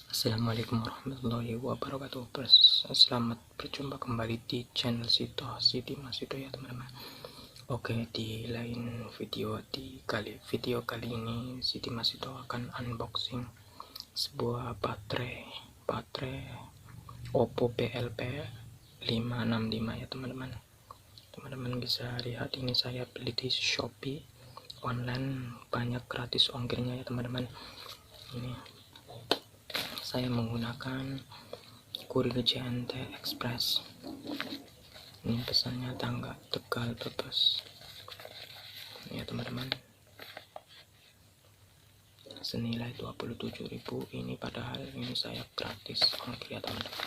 Assalamualaikum warahmatullahi wabarakatuh. Selamat berjumpa kembali di channel Siti Masito ya teman-teman. Oke, di lain video kali ini Siti Masito akan unboxing sebuah baterai Oppo PLP 565 ya teman-teman. Teman-teman bisa lihat, ini saya beli di Shopee online, banyak gratis ongkirnya ya teman-teman. Ini saya menggunakan kurir JNT Express. Ini pesannya tangga Tegal Brebes ya teman-teman, senilai 27.000. ini padahal ini saya gratis ongkir ya teman-teman.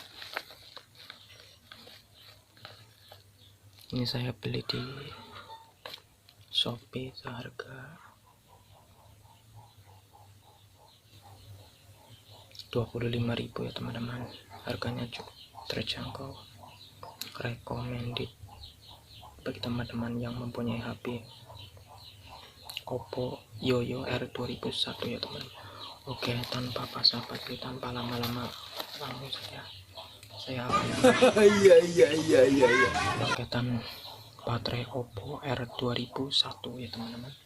Ini saya beli di Shopee seharga 25.000 ya teman-teman. Harganya cukup terjangkau, recommended bagi teman-teman yang mempunyai HP Oppo Yoyo R2001 ya teman-teman. Oke, tanpa basa-basi, tanpa lama-lama, langsung saja saya iya paketan baterai Oppo R2001 ya teman-teman.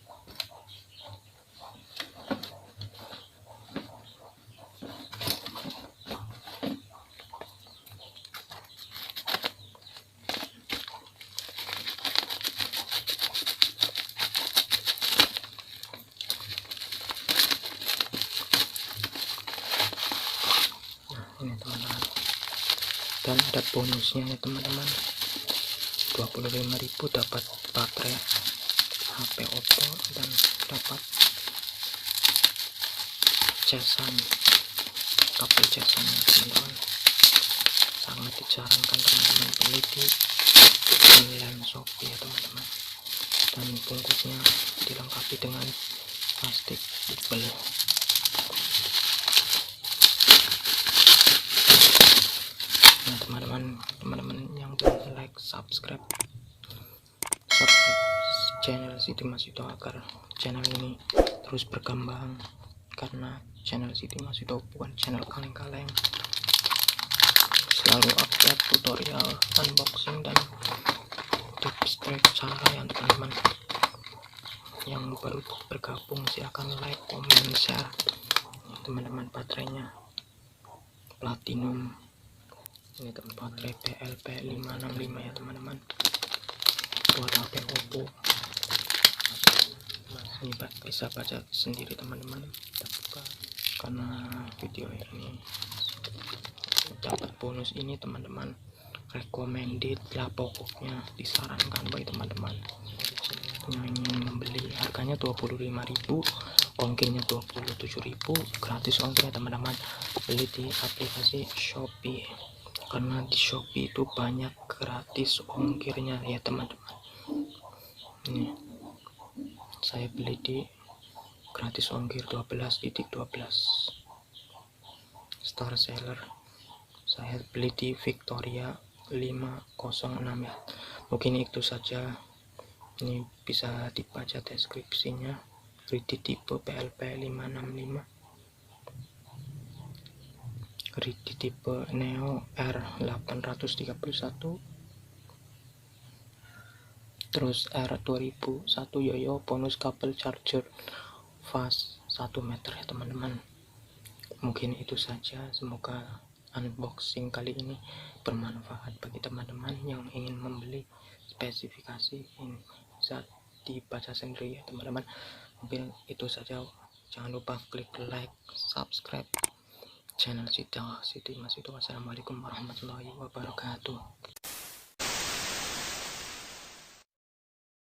Ini teman-teman, dan ada bonusnya ya teman-teman, 25.000 dapat baterai HP Oppo dan dapat kabel casan ya teman-teman. Sangat disarankan teman-teman beli di online Shopee ya teman-teman, dan bungkusnya dilengkapi dengan plastik tebal. Nah teman-teman yang belum like, subscribe channel Siti Masito agar channel ini terus berkembang, karena channel Siti Masito bukan channel kaleng-kaleng, selalu update tutorial, unboxing, dan tips trik cara yang teman-teman yang baru bergabung silahkan like, comment, share teman-teman. Baterainya platinum, ini baterai PLP 565 ya teman-teman, buat HP Oppo. Ini bisa baca sendiri teman-teman, kita buka. Karena video ini dapat bonus ini teman-teman, recommended lah, pokoknya disarankan bagi teman-teman yang ingin membeli. Harganya 25.000, ongkirnya 27.000, gratis ongkir teman-teman. Beli di aplikasi Shopee, karena di Shopee itu banyak gratis ongkirnya ya teman-teman. Ini saya beli di gratis ongkir 12.12 star seller. Saya beli di Victoria 506 ya. Mungkin itu saja. Ini bisa dibaca deskripsinya. Ready tipe PLP 565, ready tipe Neo R831, terus R2001 Yoyo, bonus kabel charger fast 1 meter ya teman-teman. Mungkin itu saja, semoga unboxing kali ini bermanfaat bagi teman-teman yang ingin membeli. Spesifikasi ini bisa dibaca sendiri ya teman-teman. Mungkin itu saja, jangan lupa klik like, subscribe channel Siti Masito. Wassalamualaikum warahmatullahi wabarakatuh.